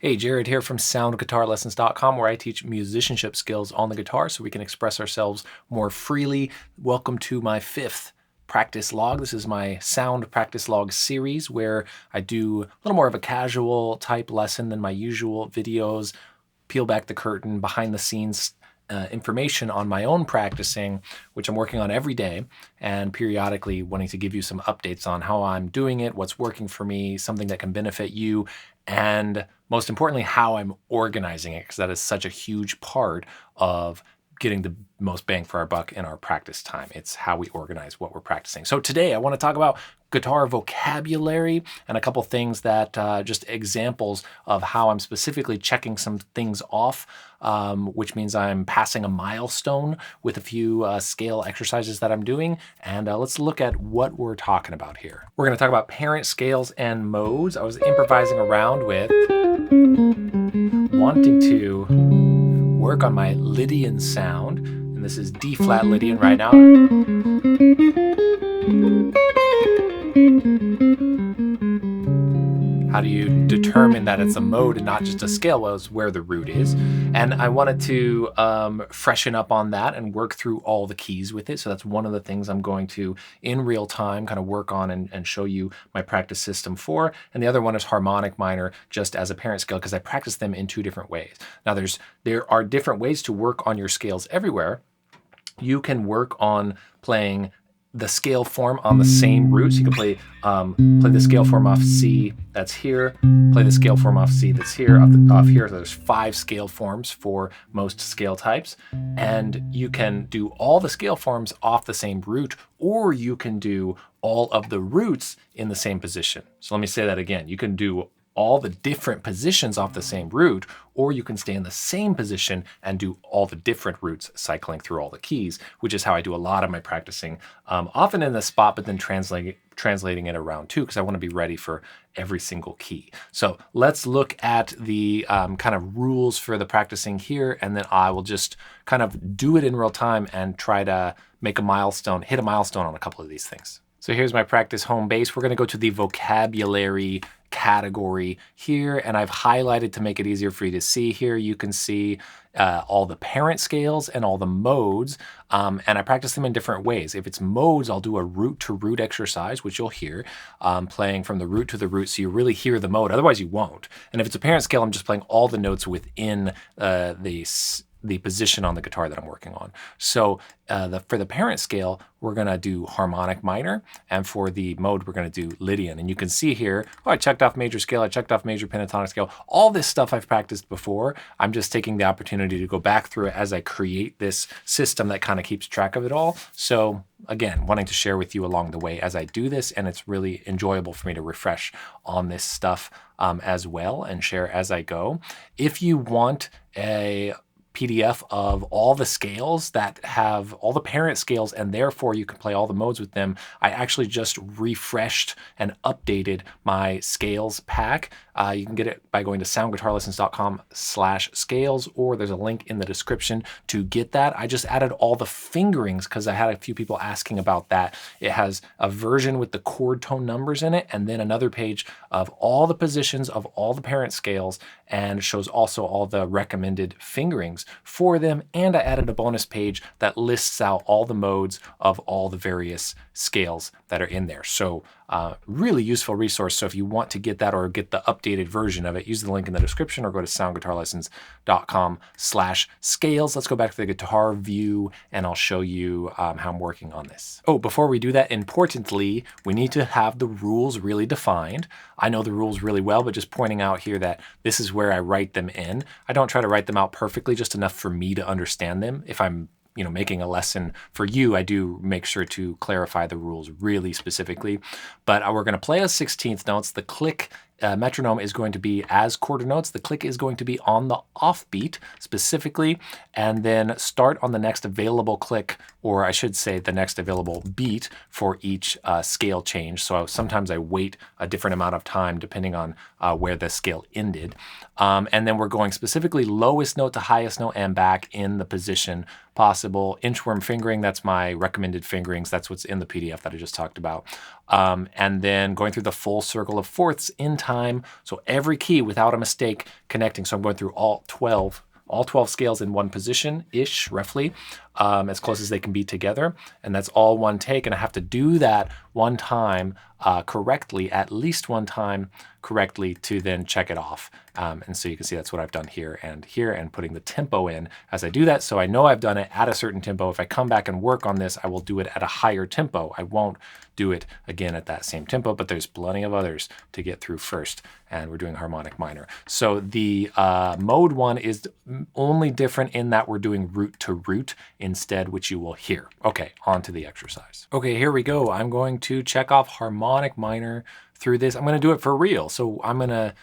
Hey, Jared here from soundguitarlessons.com, where I teach musicianship skills on the guitar so we can express ourselves more freely. Welcome to my 5th practice log. This is my sound practice log series where I do a little more of a casual type lesson than my usual videos, peel back the curtain, behind the scenes information on my own practicing, which I'm working on every day, and periodically wanting to give you some updates on how I'm doing it, what's working for me, something that can benefit you, and most importantly, how I'm organizing it, because that is such a huge part of getting the most bang for our buck in our practice time. It's how we organize what we're practicing. So today I want to talk about guitar vocabulary and a couple things that just examples of how I'm specifically checking some things off, which means I'm passing a milestone with a few scale exercises that I'm doing. And let's look at what we're talking about here. We're going to talk about parent scales and modes. I was improvising around with wanting to work on my Lydian sound, and this is D flat Lydian right now. How do you determine that it's a mode and not just a scale? Well, it's where the root is. And I wanted to freshen up on that and work through all the keys with it. So that's one of the things I'm going to, in real time, kind of work on and show you my practice system for. And the other one is harmonic minor, just as a parent scale, because I practice them in 2 different ways. Now, there are different ways to work on your scales everywhere. You can work on playing the scale form on the same root. So you can play the scale form off C that's here, play the scale form off C that's here, off here. There's 5 scale forms for most scale types. And you can do all the scale forms off the same root, or you can do all of the roots in the same position. So let me say that again. You can do all the different positions off the same root, or you can stay in the same position and do all the different roots cycling through all the keys, which is how I do a lot of my practicing, often in the spot, but then translating it around too, because I want to be ready for every single key. So let's look at the kind of rules for the practicing here, and then I will just kind of do it in real time and try to hit a milestone on a couple of these things. So here's my practice home base. We're going to go to the vocabulary category here, and I've highlighted to make it easier for you to see here. You can see all the parent scales and all the modes, and I practice them in different ways. If it's modes, I'll do a root to root exercise, which you'll hear, playing from the root to the root, so you really hear the mode. Otherwise you won't. And if it's a parent scale, I'm just playing all the notes within the position on the guitar that I'm working on. So for the parent scale, we're going to do harmonic minor, and for the mode, we're going to do Lydian. And you can see here, I checked off major scale, I checked off major pentatonic scale. All this stuff I've practiced before. I'm just taking the opportunity to go back through it as I create this system that kind of keeps track of it all. So again, wanting to share with you along the way as I do this, and it's really enjoyable for me to refresh on this stuff as well and share as I go. If you want a PDF of all the scales that have all the parent scales, and therefore you can play all the modes with them, I actually just refreshed and updated my scales pack. You can get it by going to soundguitarlessons.com/scales, or there's a link in the description to get that. I just added all the fingerings because I had a few people asking about that. It has a version with the chord tone numbers in it, and then another page of all the positions of all the parent scales, and shows also all the recommended fingerings for them. And I added a bonus page that lists out all the modes of all the various scales that are in there. So really useful resource. So if you want to get that or get the updated version of it, use the link in the description or go to soundguitarlessons.com/scales. Let's go back to the guitar view and I'll show you how I'm working on this. Oh, before we do that, importantly, we need to have the rules really defined. I know the rules really well, but just pointing out here that this is where I write them in. I don't try to write them out perfectly, just enough for me to understand them. If I'm making a lesson for you, I do make sure to clarify the rules really specifically. But we're going to play as 16th notes. The click metronome is going to be as quarter notes. The click is going to be on the offbeat specifically, and then start on the next available click, or I should say the next available beat for each scale change. So sometimes I wait a different amount of time depending on where the scale ended. And then we're going specifically lowest note to highest note and back in the position possible. Inchworm fingering, that's my recommended fingerings. That's what's in the PDF that I just talked about. and then going through the full circle of fourths in time. So every key without a mistake connecting. So I'm going through all 12 scales in one position-ish, roughly, as close as they can be together. And that's all one take. And I have to do that one time correctly, at least one time correctly, to then check it off. And so you can see that's what I've done here, and putting the tempo in as I do that. So I know I've done it at a certain tempo. If I come back and work on this, I will do it at a higher tempo. I won't do it again at that same tempo, but there's plenty of others to get through first. And we're doing harmonic minor. So the mode one is only different in that we're doing root to root instead, which you will hear. Okay, on to the exercise. Okay, here we go. I'm going to check off harmonic minor through this. I'm going to do it for real. So I'm going to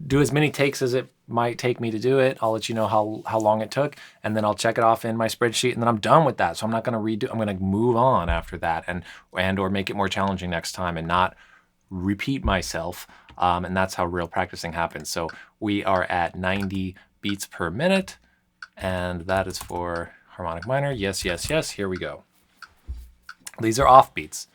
do as many takes as it might take me to do it. I'll let you know how long it took, and then I'll check it off in my spreadsheet, and then I'm done with that. So I'm not going to redo. I'm going to move on after that, and or make it more challenging next time, and not repeat myself. And that's how real practicing happens. So we are at 90 beats per minute, and that is for harmonic minor. Yes, yes, yes. Here we go. These are off beats.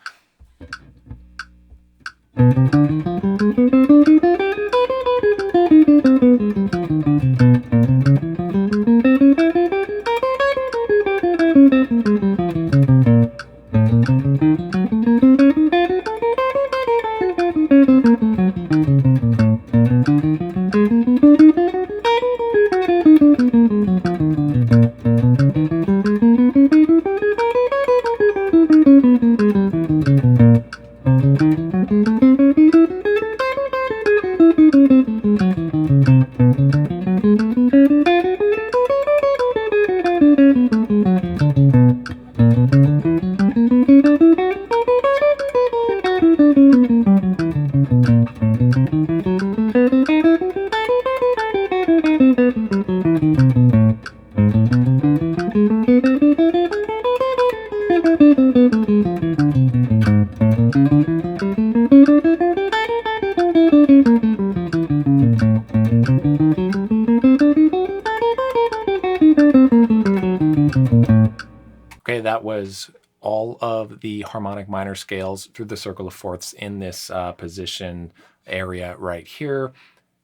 Okay, that was all of the harmonic minor scales through the circle of fourths in this position area right here.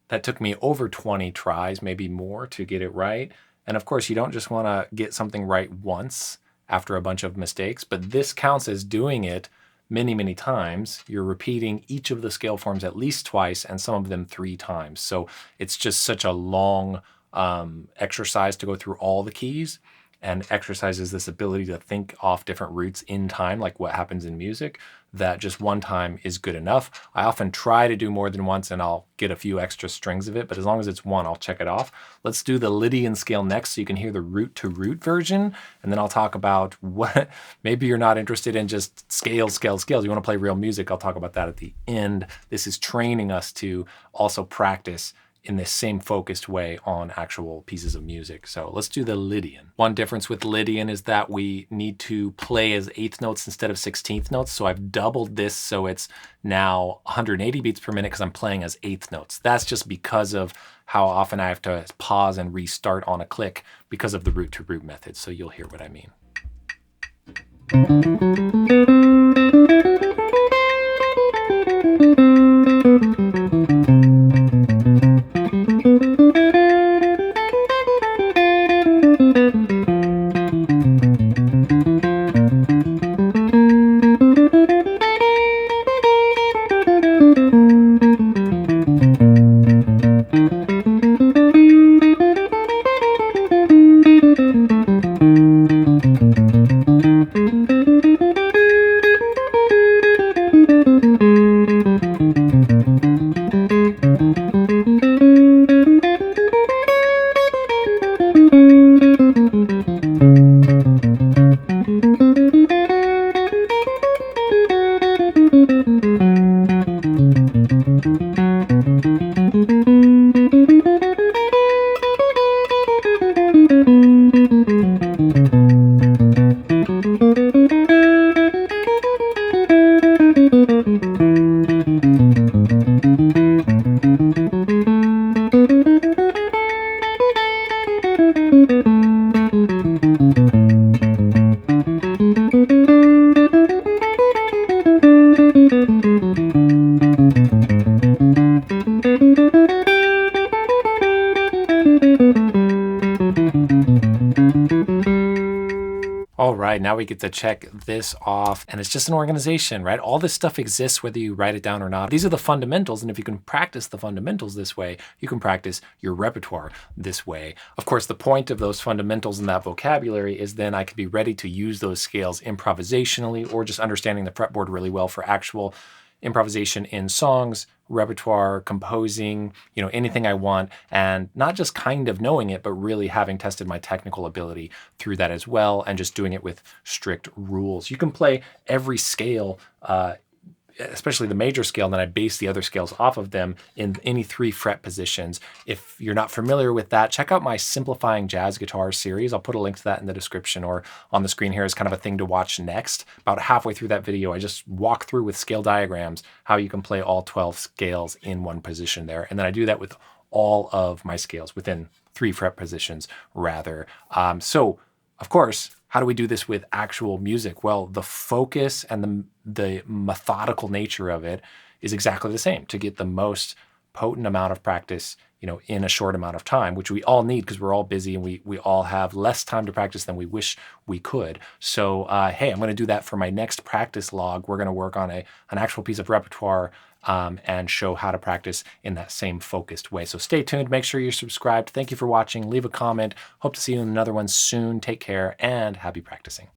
That took me over 20 tries, maybe more, to get it right. And of course, you don't just want to get something right once after a bunch of mistakes, but this counts as doing it many, many times. You're repeating each of the scale forms at least twice, and some of them 3 times. So it's just such a long exercise to go through all the keys, and exercises this ability to think off different roots in time, like what happens in music, that just one time is good enough. I often try to do more than once, and I'll get a few extra strings of it, but as long as it's one, I'll check it off. Let's do the Lydian scale next so you can hear the root to root version, and then I'll talk about what, maybe you're not interested in just scales. You want to play real music, I'll talk about that at the end. This is training us to also practice in this same focused way on actual pieces of music. So let's do the Lydian. One difference with Lydian is that we need to play as 8th notes instead of 16th notes. So I've doubled this, so it's now 180 beats per minute because I'm playing as 8th notes. That's just because of how often I have to pause and restart on a click because of the root to root method. So you'll hear what I mean. All right, now we get to check this off, and it's just an organization, right? All this stuff exists whether you write it down or not. These are the fundamentals, and if you can practice the fundamentals this way, you can practice your repertoire this way. Of course, the point of those fundamentals and that vocabulary is then I can be ready to use those scales improvisationally or just understanding the fretboard really well for actual improvisation in songs, repertoire, composing, anything I want, and not just kind of knowing it, but really having tested my technical ability through that as well, and just doing it with strict rules. You can play every scale, especially the major scale, and then I base the other scales off of them in any 3 fret positions. If you're not familiar with that, check out my Simplifying Jazz Guitar series. I'll put a link to that in the description or on the screen here as kind of a thing to watch next. About halfway through that video, I just walk through with scale diagrams how you can play all 12 scales in one position there. And then I do that with all of my scales within 3 fret positions rather. So of course, how do we do this with actual music? Well, the focus and the methodical nature of it is exactly the same, to get the most potent amount of practice, in a short amount of time, which we all need because we're all busy and we all have less time to practice than we wish we could. So, hey, I'm going to do that for my next practice log. We're going to work on an actual piece of repertoire and show how to practice in that same focused way. So stay tuned. Make sure you're subscribed. Thank you for watching. Leave a comment. Hope to see you in another one soon. Take care and happy practicing.